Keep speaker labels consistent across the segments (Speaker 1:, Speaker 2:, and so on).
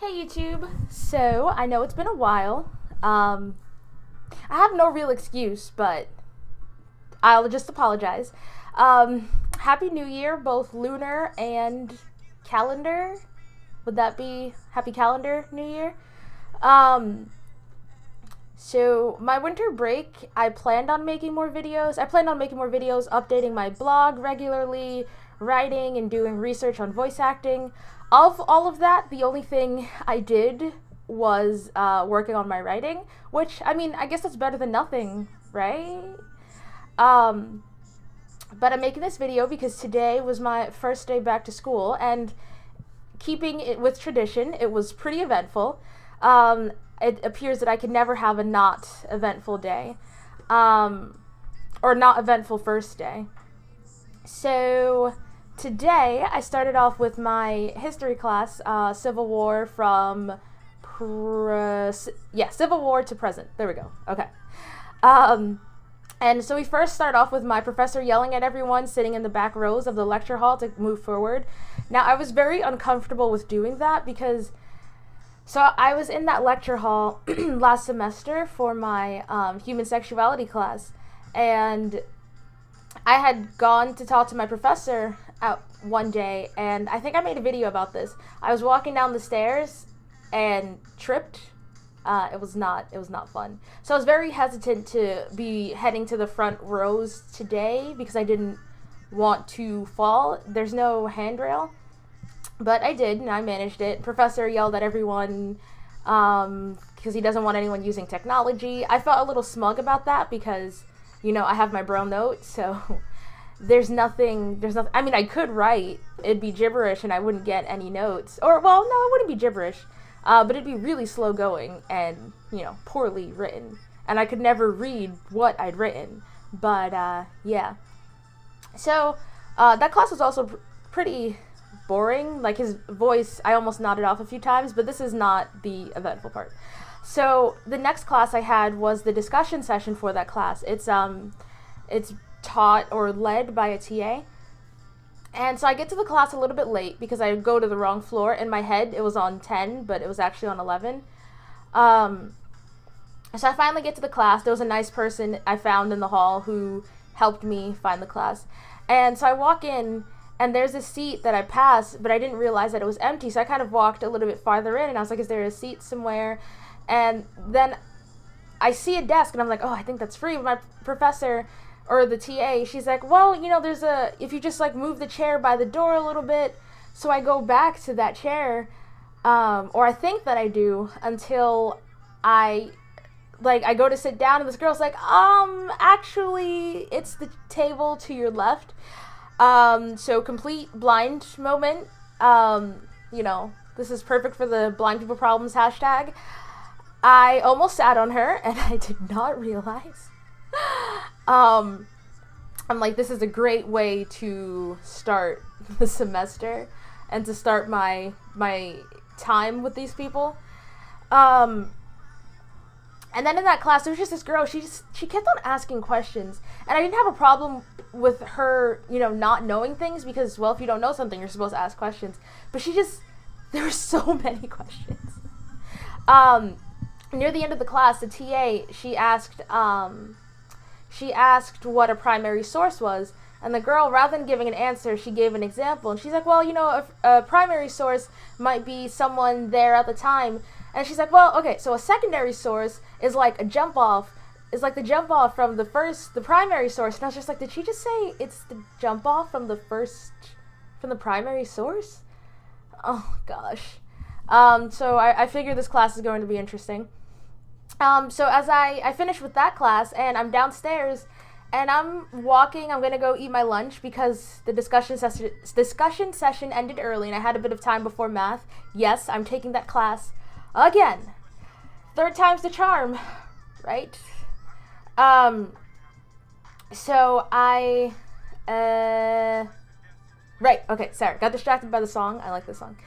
Speaker 1: Hey YouTube. So, I know it's been a while. I have no real excuse, but I'll just apologize. Happy New Year, both lunar and calendar. Would that be Happy Calendar New Year? Um, so my winter break, I planned on making more videos. I planned on making more videos, updating my blog regularly, writing and doing research on voice acting. Of all of that, the only thing I did was working on my writing, which, I mean, I guess that's better than nothing, right? Um, but I'm making this video because today was my first day back to school, and keeping it with tradition, it was pretty eventful. It appears that I could never have a not eventful day, or not eventful first day. So today I started off with my history class, Civil War Civil War to present. There we go. Okay. And so we first start off with my professor yelling at everyone sitting in the back rows of the lecture hall to move forward. Now, I was very uncomfortable with doing that because, so I was in that lecture hall last semester for my human sexuality class, and I had gone to talk to my professor out one day, and I think I made a video about this. I was walking down the stairs and tripped. It was not fun. So I was very hesitant to be heading to the front rows today because I didn't want to fall. There's no handrail, but I did, and I managed it. Professor yelled at everyone because he doesn't want anyone using technology. I felt a little smug about that because, you know, I have my Braille note, so there's nothing, I mean, I could write, it'd be gibberish and I wouldn't get any notes. Or, well, no, it wouldn't be gibberish. But it'd be really slow going and, you know, poorly written. And I could never read what I'd written. But, yeah. So, that class was also pretty boring. Like, his voice, I almost nodded off a few times, but this is not the eventful part. So, the next class I had was the discussion session for that class. It's taught or led by a TA. And so I get to the class a little bit late because I go to the wrong floor. In my head, it was on 10, but it was actually on 11. So I finally get to the class. There was a nice person I found in the hall who helped me find the class. And so I walk in, and there's a seat that I passed, but I didn't realize that it was empty. So I kind of walked a little bit farther in, and I was like, is there a seat somewhere? And then I see a desk, and I'm like, oh, I think that's free. But my professor, or the TA, she's like, well, you know, if you just like move the chair by the door a little bit. So I go back to that chair, or I think that I do, until I go to sit down, and this girl's like, actually, it's the table to your left. So complete blind moment. You know, this is perfect for the blind people problems hashtag. I almost sat on her, and I did not realize. I'm like, this is a great way to start the semester and to start my time with these people. And then in that class, there was just this girl, she kept on asking questions, and I didn't have a problem with her, you know, not knowing things because, well, if you don't know something, you're supposed to ask questions. But there were so many questions. Near the end of the class, the TA, she asked what a primary source was, and the girl, rather than giving an answer, she gave an example, and she's like, well, you know, a primary source might be someone there at the time, and she's like, well, okay, so a secondary source is like the jump off from the primary source, and I was just like, did she just say it's the jump off from the primary source? Oh, gosh. So I figured this class is going to be interesting. So as I finished with that class, and I'm downstairs, and I'm walking, I'm going to go eat my lunch because the discussion session ended early, and I had a bit of time before math. Yes, I'm taking that class again. Third time's the charm, right? So right, okay, sorry, got distracted by the song. I like this song.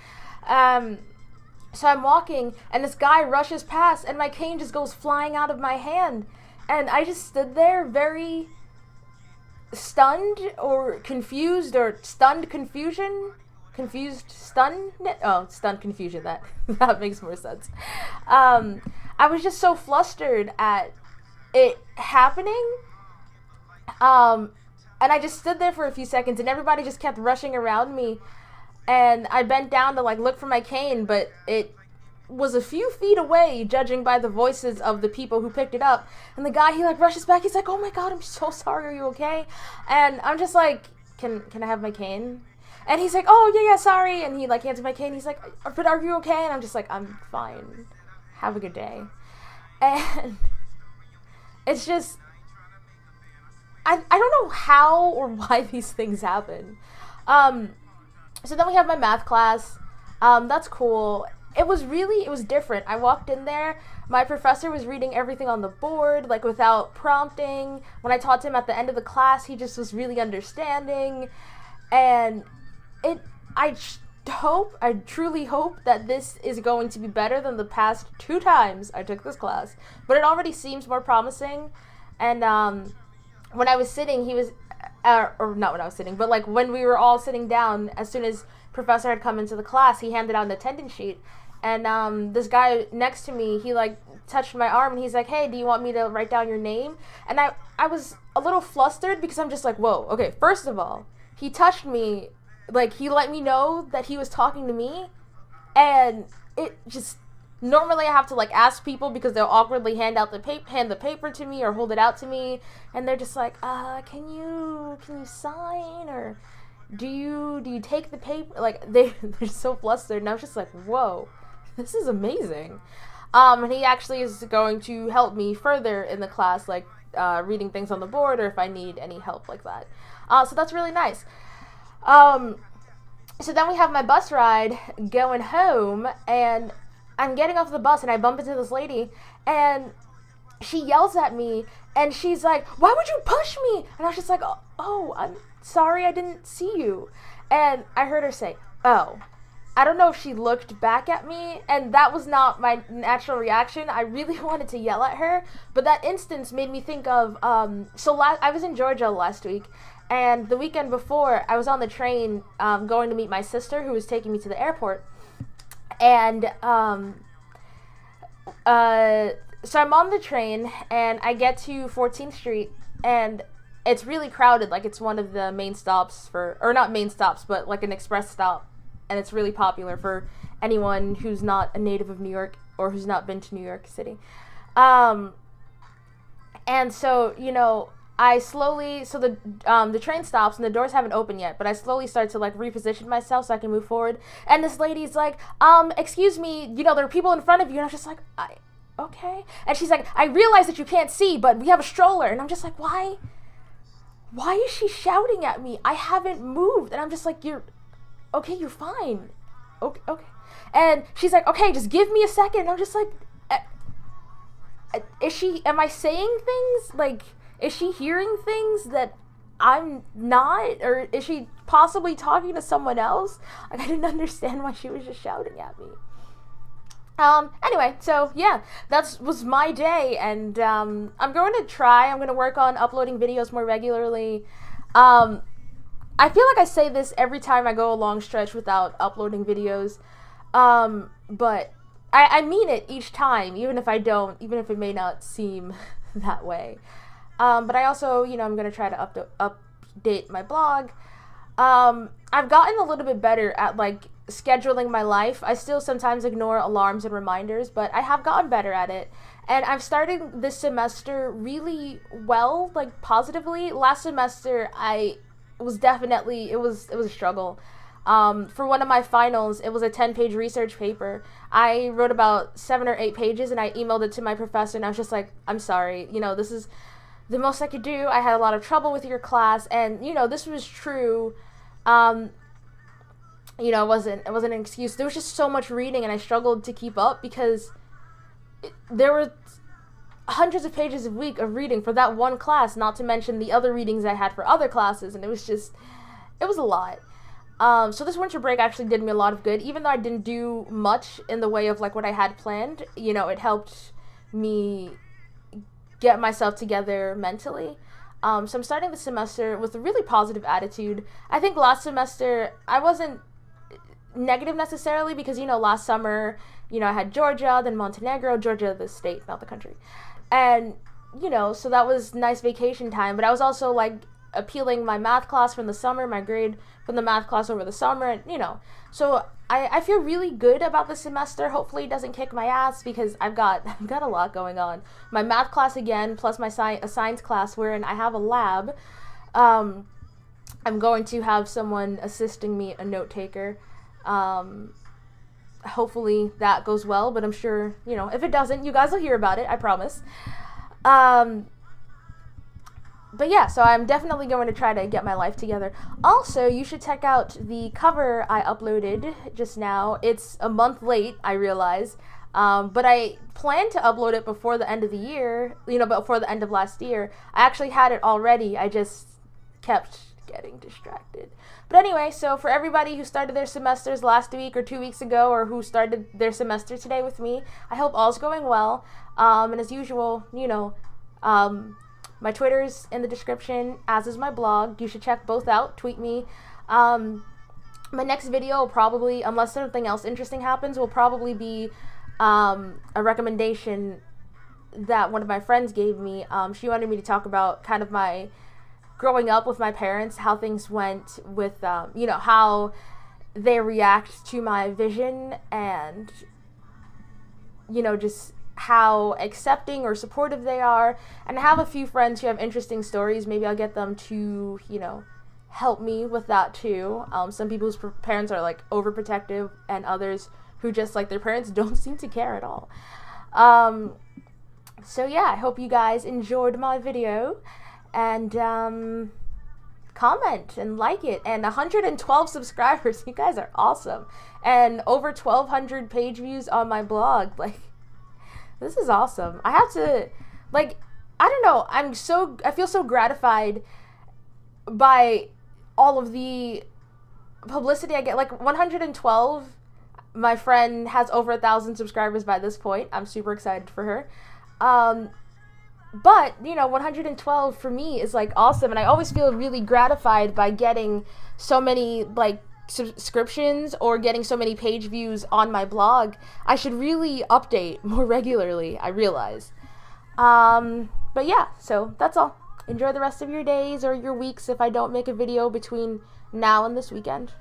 Speaker 1: So I'm walking, and this guy rushes past, and my cane just goes flying out of my hand. And I just stood there very stunned or confused, or stunned confusion. stunned confusion. That makes more sense. I was just so flustered at it happening. And I just stood there for a few seconds, and everybody just kept rushing around me. And I bent down to like look for my cane, but it was a few feet away, judging by the voices of the people who picked it up. And the guy, he like rushes back. He's like, "Oh my God, I'm so sorry. Are you okay?" And I'm just like, "Can I have my cane?" And he's like, "Oh yeah, sorry." And he like hands me my cane. He's like, "But are you okay?" And I'm just like, "I'm fine. Have a good day." And it's just, I don't know how or why these things happen. So then we have my math class. That's cool. It was different. I walked in there, my professor was reading everything on the board, like without prompting. When I taught him at the end of the class, he just was really understanding. And I truly hope that this is going to be better than the past 2 times I took this class. But it already seems more promising. And when I was sitting, he was, or not when I was sitting, but like when we were all sitting down, as soon as professor had come into the class, he handed out an attendance sheet. And this guy next to me, he like touched my arm and he's like, "Hey, do you want me to write down your name?" And I was a little flustered because I'm just like, whoa, okay, first of all, he touched me, like he let me know that he was talking to me. And it just, normally I have to like ask people because they'll awkwardly hand the paper to me or hold it out to me, and they're just like, can you sign, or do you take the paper? Like they're so flustered, and I was just like, whoa, this is amazing. And he actually is going to help me further in the class, like reading things on the board, or if I need any help like that. So that's really nice. So then we have my bus ride going home, and I'm getting off the bus and I bump into this lady, and she yells at me and she's like, "Why would you push me?" And I was just like, oh, I'm sorry, I didn't see you. And I heard her say, "Oh." I don't know if she looked back at me, and that was not my natural reaction. I really wanted to yell at her, but that instance made me think of, I was in Georgia last week, and the weekend before, I was on the train going to meet my sister who was taking me to the airport. And so I'm on the train, and I get to 14th Street, and it's really crowded. Like, it's one of the main stops or not main stops, but like an express stop. And it's really popular for anyone who's not a native of New York or who's not been to New York City. And so, the train stops and the doors haven't opened yet, but I slowly start to like reposition myself so I can move forward. And this lady's like, "Excuse me, there are people in front of you." And I was just like, okay. And she's like, "I realize that you can't see, but we have a stroller." And I'm just like, why is she shouting at me? I haven't moved. And I'm just like, you're fine. Okay. And she's like, "Okay, just give me a second." And I'm just like, am I saying things? Like, is she hearing things that I'm not? Or is she possibly talking to someone else? Like, I didn't understand why she was just shouting at me. Anyway, so yeah, that was my day, and I'm going to work on uploading videos more regularly. I feel like I say this every time I go a long stretch without uploading videos, but I mean it each time, even if it may not seem that way. But I also, I'm going to try to update my blog. I've gotten a little bit better at, like, scheduling my life. I still sometimes ignore alarms and reminders, but I have gotten better at it. And I've started this semester really well, like, positively. Last semester, it was a struggle. For one of my finals, it was a 10-page research paper. I wrote about 7 or 8 pages, and I emailed it to my professor, and I was just like, "I'm sorry, this is the most I could do. I had a lot of trouble with your class," and, this was true. It wasn't an excuse. There was just so much reading, and I struggled to keep up because there were hundreds of pages a week of reading for that one class, not to mention the other readings I had for other classes, and it was a lot. So this winter break actually did me a lot of good, even though I didn't do much in the way of like what I had planned. It helped me get myself together mentally. So I'm starting the semester with a really positive attitude. I think last semester I wasn't negative necessarily, because, you know, last summer, you know, I had Georgia, then Montenegro, Georgia the state, not the country. And, you know, so that was nice vacation time. But I was also, like, appealing my math class from the summer, my grade from the math class over the summer, and, you know. So I feel really good about the semester. Hopefully it doesn't kick my ass, because I've got a lot going on. My math class again, plus my a science class wherein I have a lab. I'm going to have someone assisting me, a note taker. Hopefully that goes well, but I'm sure, you know, if it doesn't, you guys will hear about it, I promise. But yeah, so I'm definitely going to try to get my life together. Also, you should check out the cover I uploaded just now. It's a month late, I realize, but I planned to upload it before the end of the year, you know, before the end of last year. I actually had it already, I just kept getting distracted. But anyway, so for everybody who started their semesters last week or 2 weeks ago, or who started their semester today with me, I hope all's going well. And as usual, you know, my Twitter's in the description, as is my blog. You should check both out. Tweet me. My next video will probably, unless something else interesting happens, will probably be a recommendation that one of my friends gave me. She wanted me to talk about kind of my growing up with my parents, how things went with, you know, how they react to my vision, and, you know, just how accepting or supportive they are. And I have a few friends who have interesting stories. Maybe I'll get them to, you know, help me with that too. Some people's parents are like overprotective, and others who just, like, their parents don't seem to care at all. So yeah, I hope you guys enjoyed my video, and comment and like it. And 112 subscribers, you guys are awesome, and over 1,200 page views on my blog. Like, this is awesome. I have to, like, I don't know, I feel so gratified by all of the publicity I get. Like, 112, my friend has over 1,000 subscribers by this point. I'm super excited for her. But, you know, 112 for me is, like, awesome, and I always feel really gratified by getting so many, like, subscriptions or getting so many page views on my blog. I should really update more regularly, I realize. But yeah, so that's all. Enjoy the rest of your days or your weeks if I don't make a video between now and this weekend.